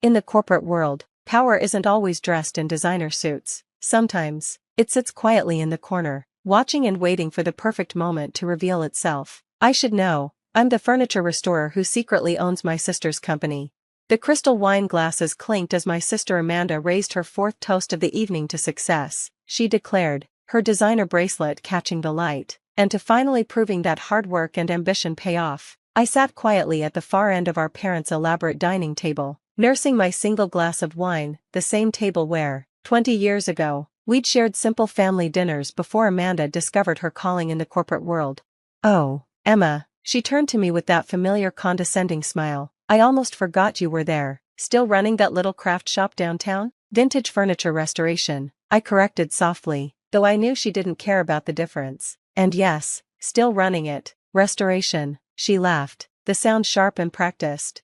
In the corporate world, power isn't always dressed in designer suits. Sometimes, it sits quietly in the corner, watching and waiting for the perfect moment to reveal itself. I should know, I'm the furniture restorer who secretly owns my sister's company. The crystal wine glasses clinked as my sister Amanda raised her fourth toast of the evening to success, she declared, her designer bracelet catching the light, and to finally proving that hard work and ambition pay off. I sat quietly at the far end of our parents' elaborate dining table, nursing my single glass of wine, the same table where, 20 years ago, we'd shared simple family dinners before Amanda discovered her calling in the corporate world. "Oh, Emma," she turned to me with that familiar condescending smile, "I almost forgot you were there, still running that little craft shop downtown?" "Vintage furniture restoration," I corrected softly, though I knew she didn't care about the difference. "And yes, still running it." "Restoration," she laughed, the sound sharp and practiced.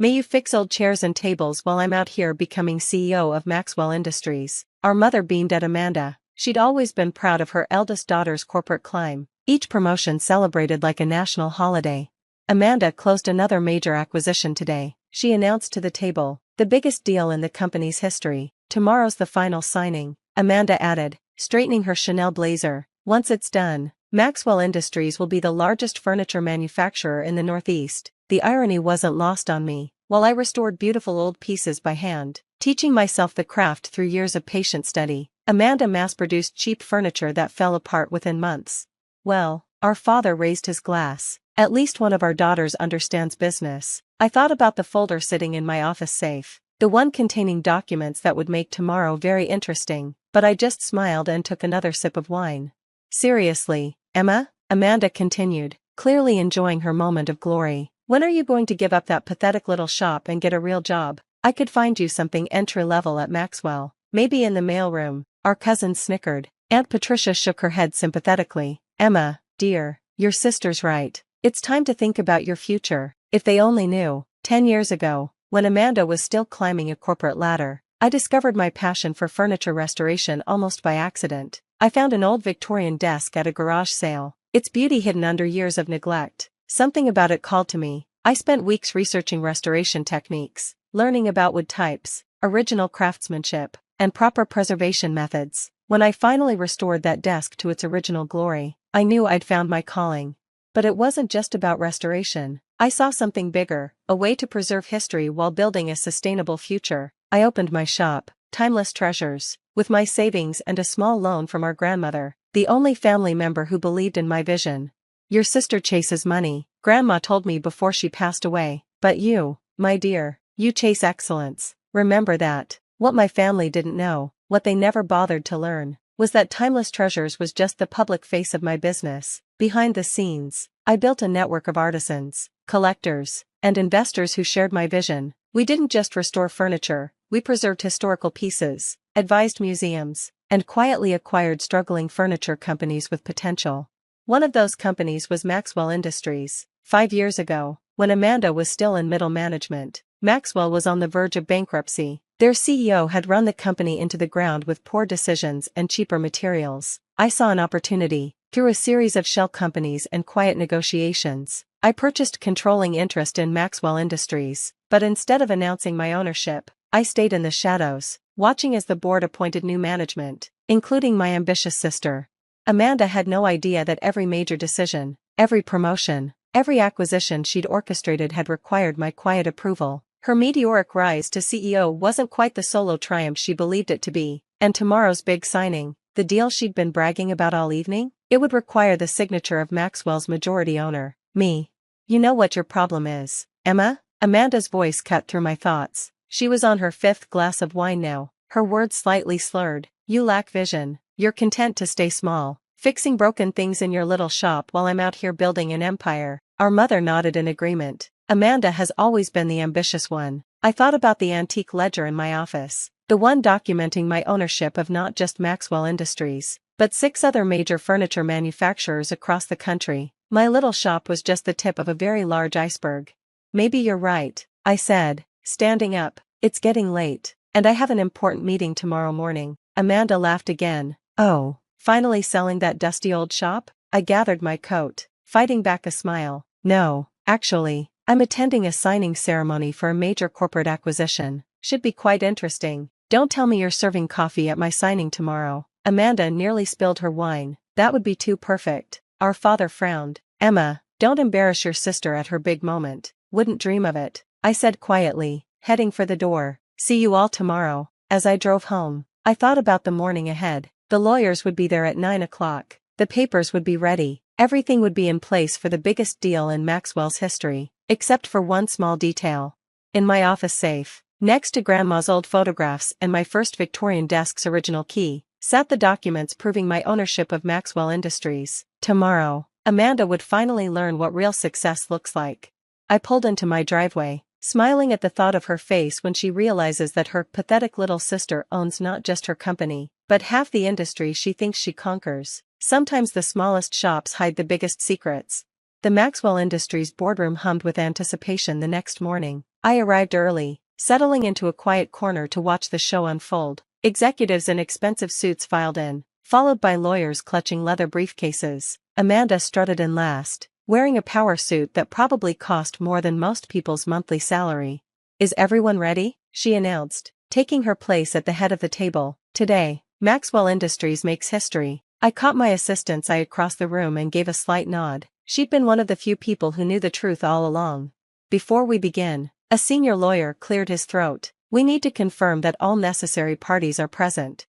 May you fix old chairs and tables while I'm out here becoming CEO of Maxwell Industries." Our mother beamed at Amanda. She'd always been proud of her eldest daughter's corporate climb, each promotion celebrated like a national holiday. "Amanda closed another major acquisition today," she announced to the table, "the biggest deal in the company's history. Tomorrow's the final signing," Amanda added, straightening her Chanel blazer. "Once it's done, Maxwell Industries will be the largest furniture manufacturer in the Northeast." The irony wasn't lost on me. While I restored beautiful old pieces by hand, teaching myself the craft through years of patient study, Amanda mass-produced cheap furniture that fell apart within months. Well, our father raised his glass. At least one of our daughters understands business. I thought about the folder sitting in my office safe, the one containing documents that would make tomorrow very interesting, but I just smiled and took another sip of wine. "Seriously, Emma?" Amanda continued, clearly enjoying her moment of glory. "When are you going to give up that pathetic little shop and get a real job? I could find you something entry-level at Maxwell, maybe in the mailroom." Our cousins snickered. Aunt Patricia shook her head sympathetically. "Emma, dear, your sister's right. It's time to think about your future." If they only knew, 10 years ago, when Amanda was still climbing a corporate ladder, I discovered my passion for furniture restoration almost by accident. I found an old Victorian desk at a garage sale, its beauty hidden under years of neglect. Something about it called to me. I spent weeks researching restoration techniques, learning about wood types, original craftsmanship, and proper preservation methods. When I finally restored that desk to its original glory, I knew I'd found my calling. But it wasn't just about restoration. I saw something bigger, a way to preserve history while building a sustainable future. I opened my shop, Timeless Treasures, with my savings and a small loan from our grandmother, the only family member who believed in my vision. "Your sister chases money," Grandma told me before she passed away. "But you, my dear, you chase excellence. Remember that." What my family didn't know, what they never bothered to learn, was that Timeless Treasures was just the public face of my business. Behind the scenes, I built a network of artisans, collectors, and investors who shared my vision. We didn't just restore furniture, we preserved historical pieces, advised museums, and quietly acquired struggling furniture companies with potential. One of those companies was Maxwell Industries. 5 years ago, when Amanda was still in middle management, Maxwell was on the verge of bankruptcy. Their CEO had run the company into the ground with poor decisions and cheaper materials. I saw an opportunity. Through a series of shell companies and quiet negotiations, I purchased controlling interest in Maxwell Industries, but instead of announcing my ownership, I stayed in the shadows, watching as the board appointed new management, including my ambitious sister. Amanda had no idea that every major decision, every promotion, every acquisition she'd orchestrated had required my quiet approval. Her meteoric rise to CEO wasn't quite the solo triumph she believed it to be, and tomorrow's big signing, the deal she'd been bragging about all evening, it would require the signature of Maxwell's majority owner, me. "You know what your problem is, Emma?" Amanda's voice cut through my thoughts. She was on her 5th glass of wine now, her words slightly slurred. "You lack vision. You're content to stay small, fixing broken things in your little shop while I'm out here building an empire." Our mother nodded in agreement. Amanda has always been the ambitious one. I thought about the antique ledger in my office, the one documenting my ownership of not just Maxwell Industries, but 6 other major furniture manufacturers across the country. My little shop was just the tip of a very large iceberg. "Maybe you're right," I said, standing up. "It's getting late, and I have an important meeting tomorrow morning." Amanda laughed again. "Oh, finally selling that dusty old shop?" I gathered my coat, fighting back a smile. "No, actually, I'm attending a signing ceremony for a major corporate acquisition. Should be quite interesting. Don't tell me you're serving coffee at my signing tomorrow. Amanda nearly spilled her wine. That would be too perfect. Our father frowned. Emma, don't embarrass your sister at her big moment. Wouldn't dream of it, I said quietly, heading for the door. See you all tomorrow. As I drove home, I thought about the morning ahead. The lawyers would be there at 9 o'clock. The papers would be ready. Everything would be in place for the biggest deal in Maxwell's history, except for one small detail. In my office safe, next to Grandma's old photographs and my first Victorian desk's original key, sat the documents proving my ownership of Maxwell Industries. Tomorrow, Amanda would finally learn what real success looks like. I pulled into my driveway, smiling at the thought of her face when she realizes that her pathetic little sister owns not just her company, but half the industry she thinks she conquers. Sometimes the smallest shops hide the biggest secrets. The Maxwell Industries boardroom hummed with anticipation the next morning. I arrived early, settling into a quiet corner to watch the show unfold. Executives in expensive suits filed in, followed by lawyers clutching leather briefcases. Amanda strutted in last, wearing a power suit that probably cost more than most people's monthly salary. Is everyone ready? She announced, taking her place at the head of the table. Today, Maxwell Industries makes history. I caught my assistant's eye across the room and gave a slight nod. She'd been one of the few people who knew the truth all along. Before we begin, a senior lawyer cleared his throat. We need to confirm that all necessary parties are present.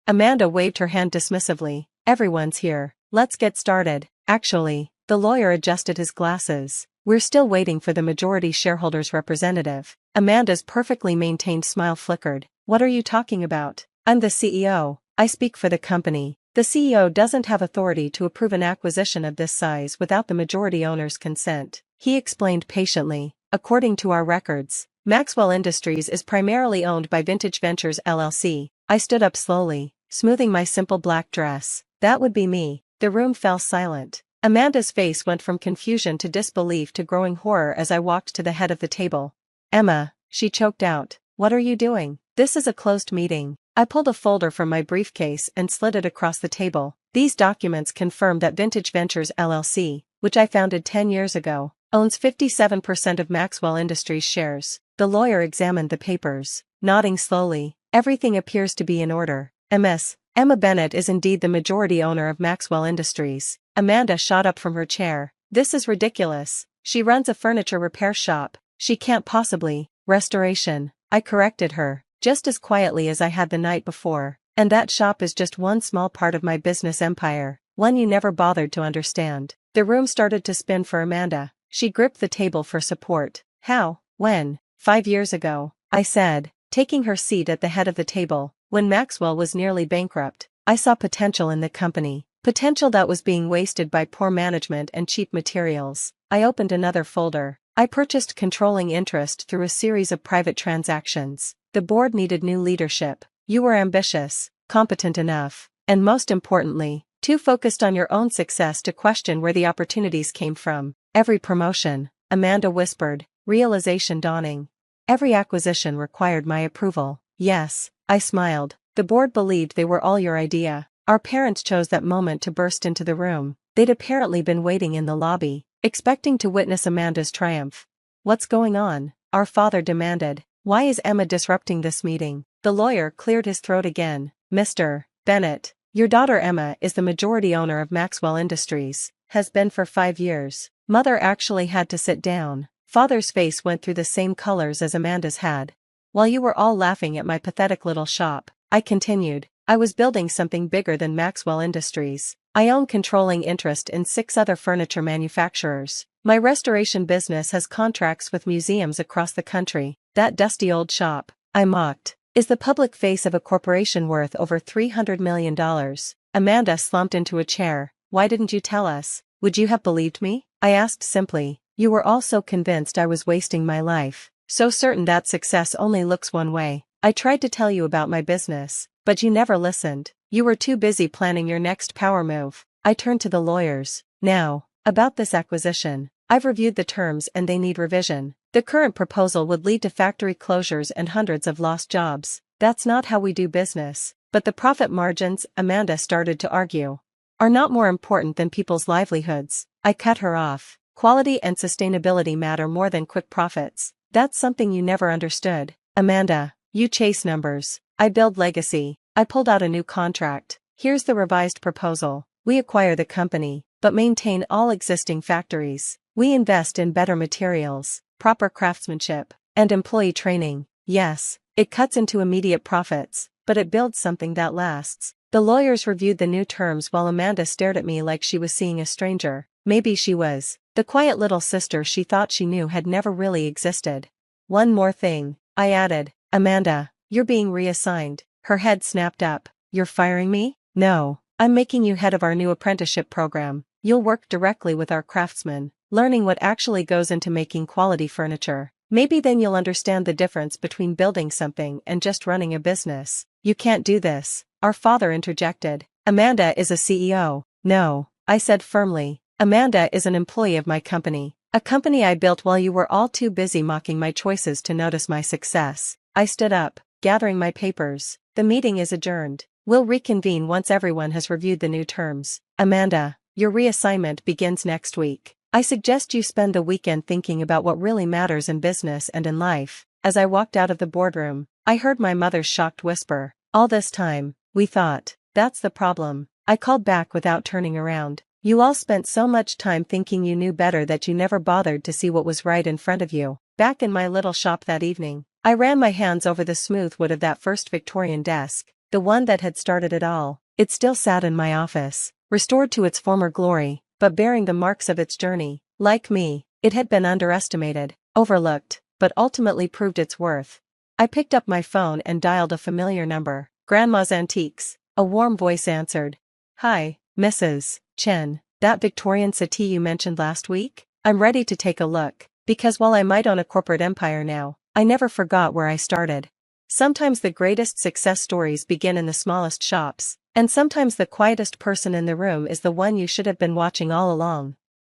Amanda waved her hand dismissively. Everyone's here. Let's get started. Actually, the lawyer adjusted his glasses. We're still waiting for the majority shareholders representative. Amanda's perfectly maintained smile flickered. What are you talking about? I'm the CEO. I speak for the company. The CEO doesn't have authority to approve an acquisition of this size without the majority owner's consent. He explained patiently. According to our records, Maxwell Industries is primarily owned by Vintage Ventures LLC. I stood up slowly, smoothing my simple black dress. That would be me. The room fell silent. Amanda's face went from confusion to disbelief to growing horror as I walked to the head of the table. Emma, she choked out. What are you doing? This is a closed meeting. I pulled a folder from my briefcase and slid it across the table. These documents confirm that Vintage Ventures LLC, which I founded 10 years ago, owns 57% of Maxwell Industries shares. The lawyer examined the papers, nodding slowly. Everything appears to be in order. Ms. Emma Bennett is indeed the majority owner of Maxwell Industries. Amanda shot up from her chair. This is ridiculous. She runs a furniture repair shop. She can't possibly. Restoration. I corrected her, just as quietly as I had the night before. And that shop is just one small part of my business empire, one you never bothered to understand. The room started to spin for Amanda. She gripped the table for support. How? When? 5 years ago, I said, taking her seat at the head of the table. When Maxwell was nearly bankrupt, I saw potential in the company. Potential that was being wasted by poor management and cheap materials. I opened another folder. I purchased controlling interest through a series of private transactions. The board needed new leadership. You were ambitious, competent enough, and most importantly, too focused on your own success to question where the opportunities came from. Every promotion, Amanda whispered, realization dawning. Every acquisition required my approval. Yes, I smiled. The board believed they were all your idea. Our parents chose that moment to burst into the room. They'd apparently been waiting in the lobby, expecting to witness Amanda's triumph. What's going on? Our father demanded. Why is Emma disrupting this meeting? The lawyer cleared his throat again. Mr. Bennett, your daughter Emma is the majority owner of Maxwell Industries, has been for 5 years. Mother actually had to sit down. Father's face went through the same colors as Amanda's had. While you were all laughing at my pathetic little shop, I continued, I was building something bigger than Maxwell Industries. I own controlling interest in 6 other furniture manufacturers. My restoration business has contracts with museums across the country. That dusty old shop, I mocked, is the public face of a corporation worth over $300 million. Amanda slumped into a chair. Why didn't you tell us? Would you have believed me? I asked simply. You were all so convinced I was wasting my life, so certain that success only looks one way. I tried to tell you about my business, but you never listened. You were too busy planning your next power move. I turned to the lawyers. Now, about this acquisition. I've reviewed the terms and they need revision. The current proposal would lead to factory closures and hundreds of lost jobs. That's not how we do business. But the profit margins, Amanda started to argue, are not more important than people's livelihoods. I cut her off. Quality and sustainability matter more than quick profits. That's something you never understood. Amanda, you chase numbers. I build legacy. I pulled out a new contract. Here's the revised proposal. We acquire the company, but maintain all existing factories. We invest in better materials, proper craftsmanship, and employee training. Yes, it cuts into immediate profits, but it builds something that lasts. The lawyers reviewed the new terms while Amanda stared at me like she was seeing a stranger. Maybe she was. The quiet little sister she thought she knew had never really existed. One more thing, I added. Amanda, you're being reassigned. Her head snapped up. You're firing me? No, I'm making you head of our new apprenticeship program. You'll work directly with our craftsmen, learning what actually goes into making quality furniture. Maybe then you'll understand the difference between building something and just running a business. You can't do this, our father interjected. Amanda is a CEO. No, I said firmly. Amanda is an employee of my company. A company I built while you were all too busy mocking my choices to notice my success. I stood up, gathering my papers. The meeting is adjourned. We'll reconvene once everyone has reviewed the new terms. Amanda, your reassignment begins next week. I suggest you spend the weekend thinking about what really matters in business and in life. As I walked out of the boardroom, I heard my mother's shocked whisper. All this time, we thought. That's the problem. I called back without turning around. You all spent so much time thinking you knew better that you never bothered to see what was right in front of you. Back in my little shop that evening, I ran my hands over the smooth wood of that first Victorian desk, the one that had started it all. It still sat in my office, restored to its former glory, but bearing the marks of its journey. Like me, it had been underestimated, overlooked, but ultimately proved its worth. I picked up my phone and dialed a familiar number. Grandma's Antiques. A warm voice answered. Hi, Mrs. Chen, that Victorian settee you mentioned last week? I'm ready to take a look, because while I might own a corporate empire now, I never forgot where I started. Sometimes the greatest success stories begin in the smallest shops, and sometimes the quietest person in the room is the one you should have been watching all along.